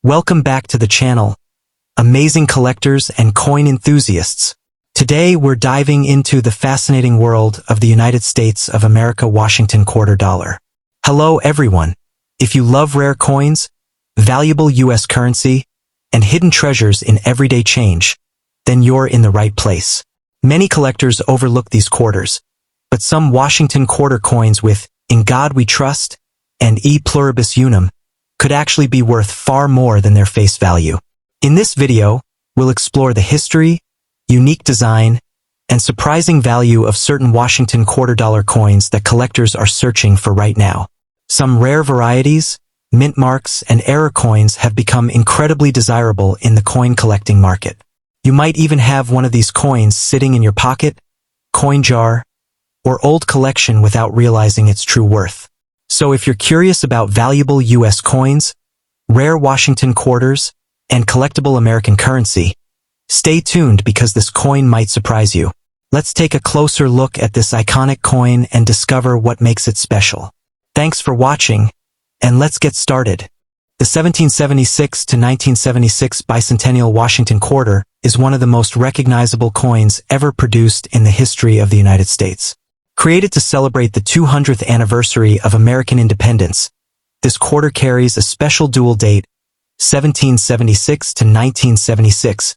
Welcome back to the channel, amazing collectors and coin enthusiasts. Today we're diving into the fascinating world of the United States of America Washington quarter dollar. Hello everyone. If you love rare coins, valuable US currency, and hidden treasures in everyday change, then you're in the right place. Many collectors overlook these quarters, but some Washington quarter coins with "In God We Trust" and "E Pluribus Unum" could actually be worth far more than their face value. In this video, we'll explore the history, unique design, and surprising value of certain Washington quarter dollar coins that collectors are searching for right now. Some rare varieties, mint marks, and error coins have become incredibly desirable in the coin collecting market. You might even have one of these coins sitting in your pocket, coin jar, or old collection without realizing its true worth. So if you're curious about valuable US coins, rare Washington quarters, and collectible American currency, stay tuned because this coin might surprise you. Let's take a closer look at this iconic coin and discover what makes it special. Thanks for watching, and let's get started. The 1776 to 1976 bicentennial Washington quarter is one of the most recognizable coins ever produced in the history of the United States. Created to celebrate the 200th anniversary of American independence, this quarter carries a special dual date, 1776 to 1976,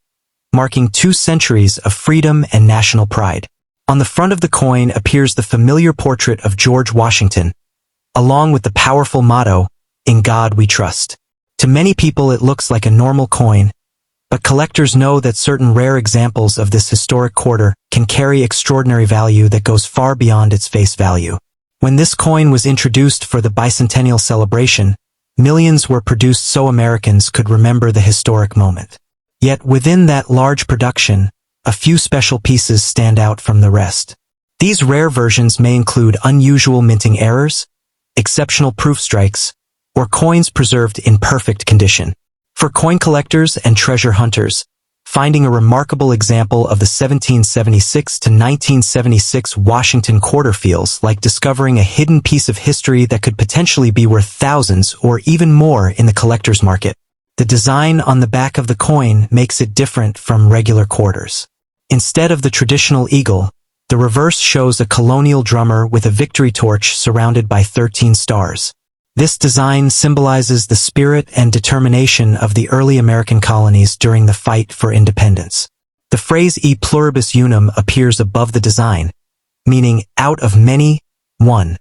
marking 2 centuries of freedom and national pride. On the front of the coin appears the familiar portrait of George Washington, along with the powerful motto, "In God We Trust." To many people it looks like a normal coin, but collectors know that certain rare examples of this historic quarter can carry extraordinary value that goes far beyond its face value. When this coin was introduced for the bicentennial celebration, millions were produced so Americans could remember the historic moment. Yet within that large production, a few special pieces stand out from the rest. These rare versions may include unusual minting errors, exceptional proof strikes, or coins preserved in perfect condition. For coin collectors and treasure hunters, finding a remarkable example of the 1776 to 1976 Washington quarter feels like discovering a hidden piece of history that could potentially be worth thousands or even more in the collector's market. The design on the back of the coin makes it different from regular quarters. Instead of the traditional eagle, the reverse shows a colonial drummer with a victory torch surrounded by 13 stars. This design symbolizes the spirit and determination of the early American colonies during the fight for independence. The phrase "E Pluribus Unum" appears above the design, meaning "out of many, one,"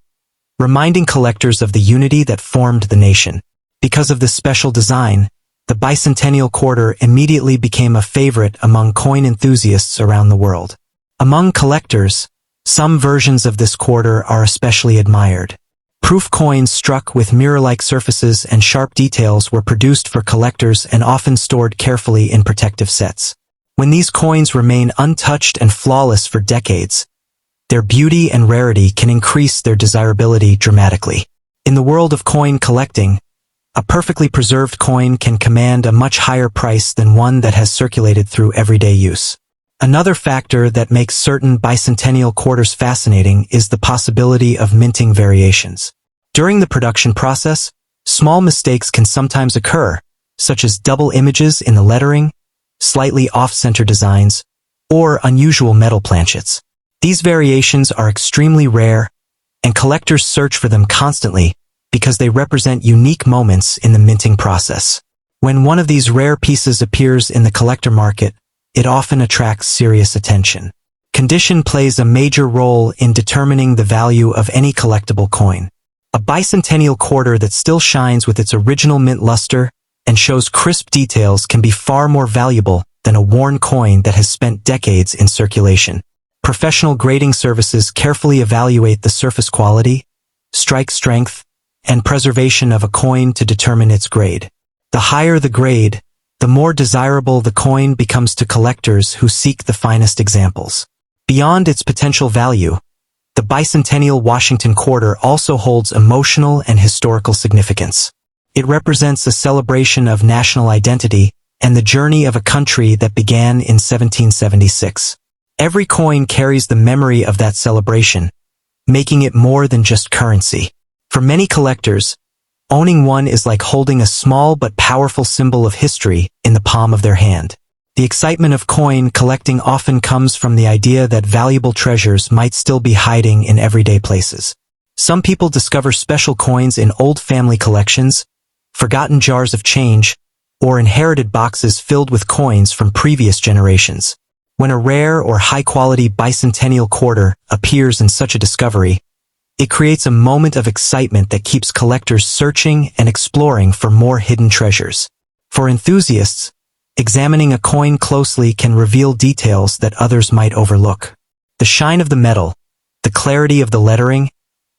reminding collectors of the unity that formed the nation. Because of this special design, the bicentennial quarter immediately became a favorite among coin enthusiasts around the world. Among collectors, some versions of this quarter are especially admired. Proof coins struck with mirror-like surfaces and sharp details were produced for collectors and often stored carefully in protective sets. When these coins remain untouched and flawless for decades, their beauty and rarity can increase their desirability dramatically. In the world of coin collecting, a perfectly preserved coin can command a much higher price than one that has circulated through everyday use. Another factor that makes certain bicentennial quarters fascinating is the possibility of minting variations. During the production process, small mistakes can sometimes occur, such as double images in the lettering, slightly off-center designs, or unusual metal planchets. These variations are extremely rare, and collectors search for them constantly because they represent unique moments in the minting process. When one of these rare pieces appears in the collector market, it often attracts serious attention. Condition plays a major role in determining the value of any collectible coin. A bicentennial quarter that still shines with its original mint luster and shows crisp details can be far more valuable than a worn coin that has spent decades in circulation. Professional grading services carefully evaluate the surface quality, strike strength, and preservation of a coin to determine its grade. The higher the grade, the more desirable the coin becomes to collectors who seek the finest examples. Beyond its potential value, the bicentennial Washington quarter also holds emotional and historical significance. It represents a celebration of national identity and the journey of a country that began in 1776. Every coin carries the memory of that celebration, making it more than just currency. For many collectors, Owning one is like holding a small but powerful symbol of history in the palm of their hand. The excitement of coin collecting often comes from the idea that valuable treasures might still be hiding in everyday places. Some people discover special coins in old family collections, forgotten jars of change, or inherited boxes filled with coins from previous generations. When a rare or high-quality bicentennial quarter appears in such a discovery, it creates a moment of excitement that keeps collectors searching and exploring for more hidden treasures. For enthusiasts, examining a coin closely can reveal details that others might overlook. The shine of the metal, the clarity of the lettering,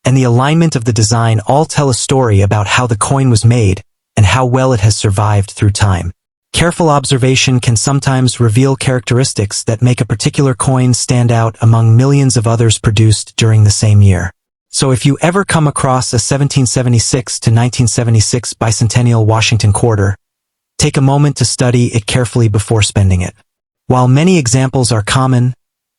and the alignment of the design all tell a story about how the coin was made and how well it has survived through time. Careful observation can sometimes reveal characteristics that make a particular coin stand out among millions of others produced during the same year. So if you ever come across a 1776 to 1976 bicentennial Washington quarter, take a moment to study it carefully before spending it. While many examples are common,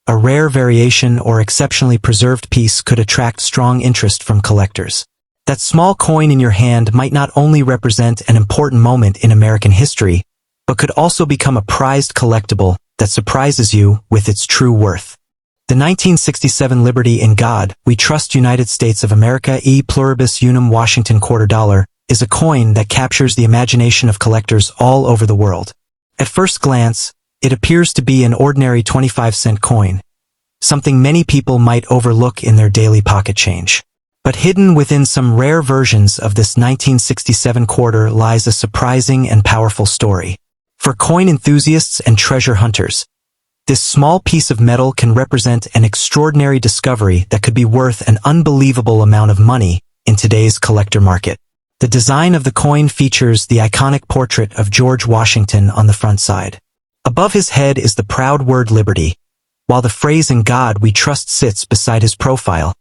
a rare variation or exceptionally preserved piece could attract strong interest from collectors. That small coin in your hand might not only represent an important moment in American history, but could also become a prized collectible that surprises you with its true worth. The 1967 Liberty in God, We Trust United States of America e Pluribus Unum Washington quarter dollar is a coin that captures the imagination of collectors all over the world. At first glance, it appears to be an ordinary 25-cent coin, something many people might overlook in their daily pocket change. But hidden within some rare versions of this 1967 quarter lies a surprising and powerful story. For coin enthusiasts and treasure hunters, this small piece of metal can represent an extraordinary discovery that could be worth an unbelievable amount of money in today's collector market. The design of the coin features the iconic portrait of George Washington on the front side. Above his head is the proud word liberty, while the phrase "In God We Trust" sits beside his profile,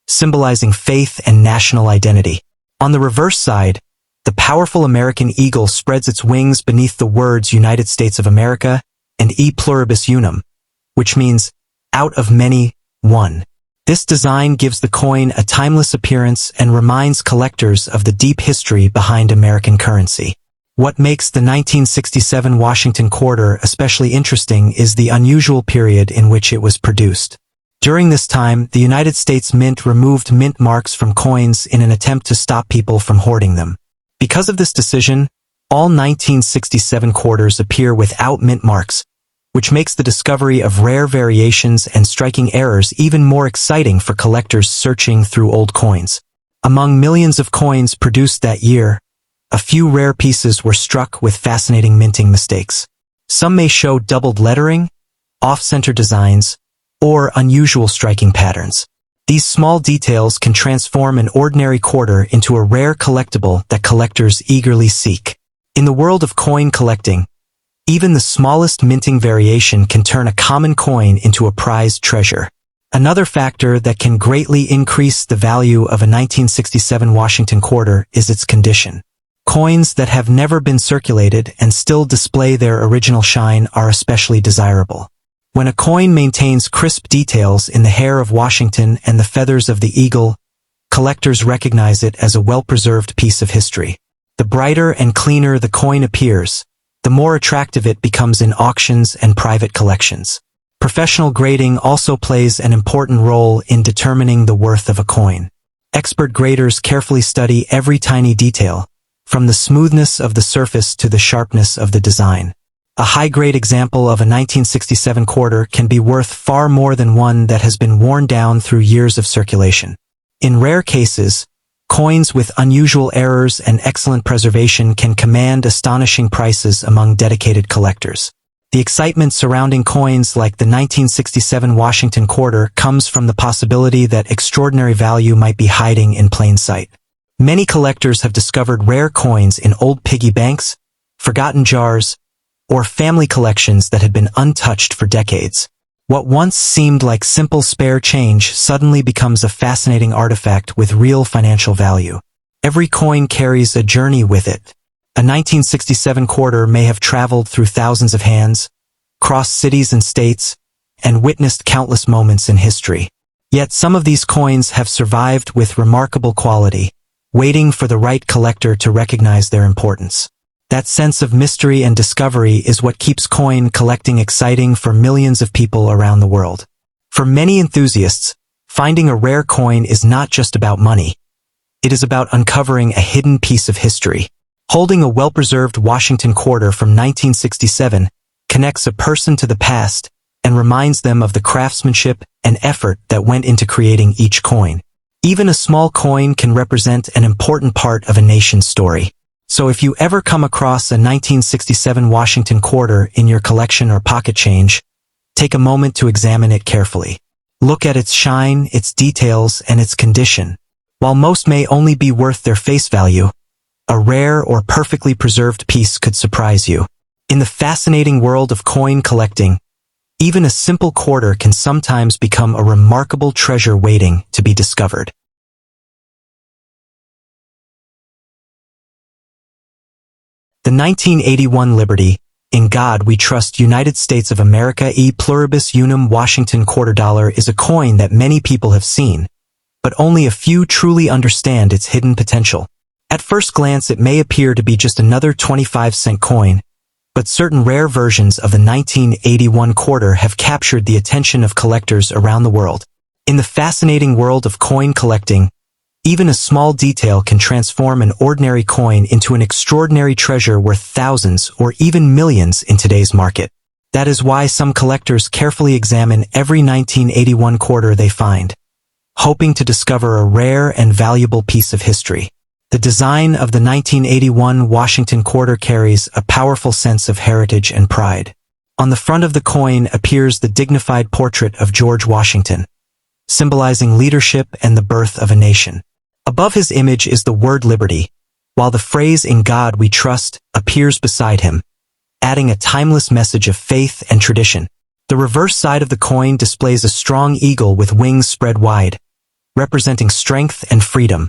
symbolizing faith and national identity. On the reverse side, the powerful American eagle spreads its wings beneath the words United States of America and E Pluribus Unum, which means out of many, one. This design gives the coin a timeless appearance and reminds collectors of the deep history behind American currency. What makes the 1967 Washington quarter especially interesting is the unusual period in which it was produced. During this time, the United States Mint removed mint marks from coins in an attempt to stop people from hoarding them. Because of this decision, all 1967 quarters appear without mint marks, which makes the discovery of rare variations and striking errors even more exciting for collectors searching through old coins. Among millions of coins produced that year, a few rare pieces were struck with fascinating minting mistakes. Some may show doubled lettering, off-center designs, or unusual striking patterns. These small details can transform an ordinary quarter into a rare collectible that collectors eagerly seek. In the world of coin collecting, even the smallest minting variation can turn a common coin into a prized treasure. Another factor that can greatly increase the value of a 1967 Washington quarter is its condition. Coins that have never been circulated and still display their original shine are especially desirable. When a coin maintains crisp details in the hair of Washington and the feathers of the eagle, collectors recognize it as a well-preserved piece of history. The brighter and cleaner the coin appears, the more attractive it becomes in auctions and private collections. Professional grading also plays an important role in determining the worth of a coin. Expert graders carefully study every tiny detail, from the smoothness of the surface to the sharpness of the design. A high-grade example of a 1967 quarter can be worth far more than one that has been worn down through years of circulation. In rare cases, coins with unusual errors and excellent preservation can command astonishing prices among dedicated collectors. The excitement surrounding coins like the 1967 Washington quarter comes from the possibility that extraordinary value might be hiding in plain sight. Many collectors have discovered rare coins in old piggy banks, forgotten jars, or family collections that had been untouched for decades. What once seemed like simple spare change suddenly becomes a fascinating artifact with real financial value. Every coin carries a journey with it. A 1967 quarter may have traveled through thousands of hands, crossed cities and states, and witnessed countless moments in history. Yet some of these coins have survived with remarkable quality, waiting for the right collector to recognize their importance. That sense of mystery and discovery is what keeps coin collecting exciting for millions of people around the world. For many enthusiasts, finding a rare coin is not just about money. It is about uncovering a hidden piece of history. Holding a well-preserved Washington quarter from 1967 connects a person to the past and reminds them of the craftsmanship and effort that went into creating each coin. Even a small coin can represent an important part of a nation's story. So if you ever come across a 1967 Washington quarter in your collection or pocket change, take a moment to examine it carefully. Look at its shine, its details, and its condition. While most may only be worth their face value, a rare or perfectly preserved piece could surprise you. In the fascinating world of coin collecting, even a simple quarter can sometimes become a remarkable treasure waiting to be discovered. The 1981 Liberty, "In God We Trust United States of America e Pluribus Unum Washington quarter dollar" is a coin that many people have seen, but only a few truly understand its hidden potential. At first glance it may appear to be just another 25-cent coin, but certain rare versions of the 1981 quarter have captured the attention of collectors around the world. In the fascinating world of coin collecting, even a small detail can transform an ordinary coin into an extraordinary treasure worth thousands or even millions in today's market. That is why some collectors carefully examine every 1981 quarter they find, hoping to discover a rare and valuable piece of history. The design of the 1981 Washington quarter carries a powerful sense of heritage and pride. On the front of the coin appears the dignified portrait of George Washington, symbolizing leadership and the birth of a nation. Above his image is the word liberty, while the phrase "In God We Trust" appears beside him, adding a timeless message of faith and tradition. The reverse side of the coin displays a strong eagle with wings spread wide, representing strength and freedom,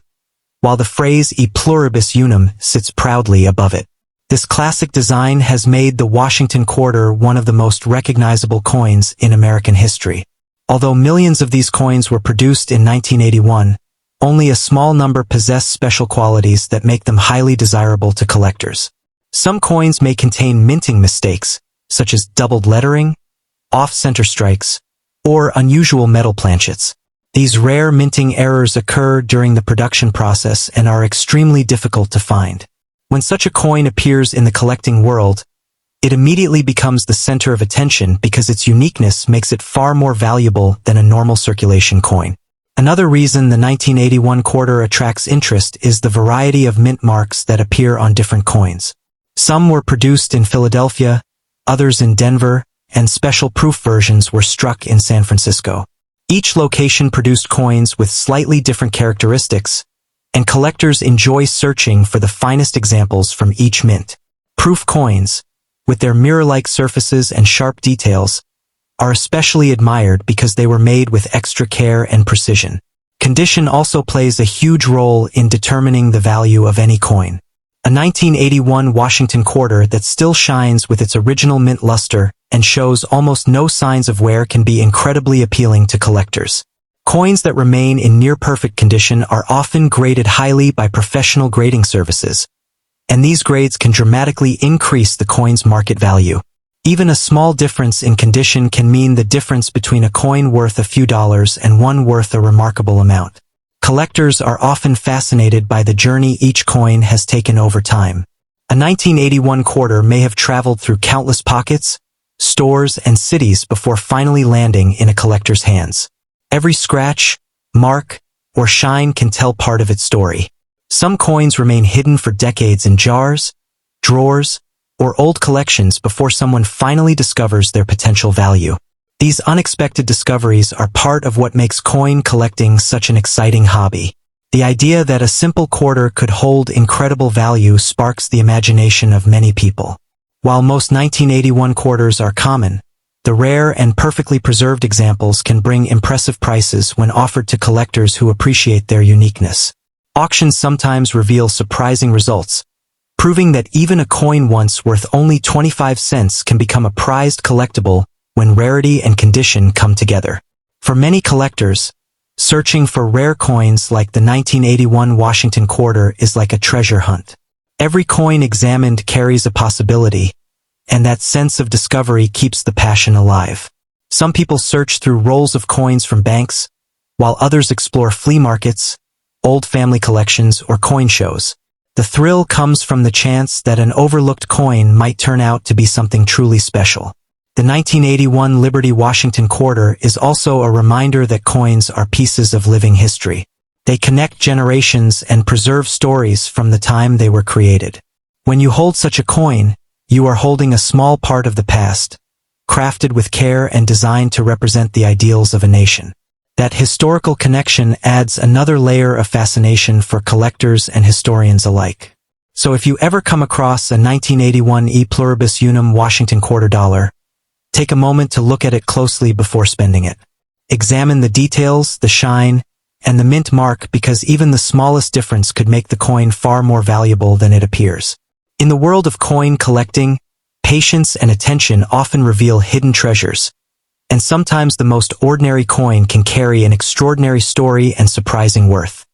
while the phrase "E Pluribus Unum" sits proudly above it. This classic design has made the Washington quarter one of the most recognizable coins in American history. Although millions of these coins were produced in 1981, only a small number possess special qualities that make them highly desirable to collectors. Some coins may contain minting mistakes, such as doubled lettering, off-center strikes, or unusual metal planchets. These rare minting errors occur during the production process and are extremely difficult to find. When such a coin appears in the collecting world, it immediately becomes the center of attention because its uniqueness makes it far more valuable than a normal circulation coin. Another reason the 1981 quarter attracts interest is the variety of mint marks that appear on different coins. Some were produced in Philadelphia, others in Denver, and special proof versions were struck in San Francisco. Each location produced coins with slightly different characteristics, and collectors enjoy searching for the finest examples from each mint. Proof coins, with their mirror-like surfaces and sharp details, are especially admired because they were made with extra care and precision. Condition also plays a huge role in determining the value of any coin. A 1981 Washington quarter that still shines with its original mint luster and shows almost no signs of wear can be incredibly appealing to collectors. Coins that remain in near-perfect condition are often graded highly by professional grading services, and these grades can dramatically increase the coin's market value. Even a small difference in condition can mean the difference between a coin worth a few dollars and one worth a remarkable amount. Collectors are often fascinated by the journey each coin has taken over time. A 1981 quarter may have traveled through countless pockets, stores, and cities before finally landing in a collector's hands. Every scratch, mark, or shine can tell part of its story. Some coins remain hidden for decades in jars, drawers, or old collections before someone finally discovers their potential value. These unexpected discoveries are part of what makes coin collecting such an exciting hobby. The idea that a simple quarter could hold incredible value sparks the imagination of many people. While most 1981 quarters are common, the rare and perfectly preserved examples can bring impressive prices when offered to collectors who appreciate their uniqueness. Auctions sometimes reveal surprising results, proving that even a coin once worth only 25 cents can become a prized collectible when rarity and condition come together. For many collectors, Searching for rare coins like the 1981 Washington quarter is like a treasure hunt. Every coin examined carries a possibility, and that sense of discovery keeps the passion alive. Some people search through rolls of coins from banks, while others explore flea markets, old family collections, or coin shows. The thrill comes from the chance that an overlooked coin might turn out to be something truly special. The 1981 Liberty Washington quarter is also a reminder that coins are pieces of living history. They connect generations and preserve stories from the time they were created. When you hold such a coin, you are holding a small part of the past, crafted with care and designed to represent the ideals of a nation. That historical connection adds another layer of fascination for collectors and historians alike. So if you ever come across a 1981 E Pluribus Unum Washington quarter dollar, take a moment to look at it closely before spending it. Examine the details, the shine, and the mint mark, because even the smallest difference could make the coin far more valuable than it appears. In the world of coin collecting, patience and attention often reveal hidden treasures, and sometimes the most ordinary coin can carry an extraordinary story and surprising worth.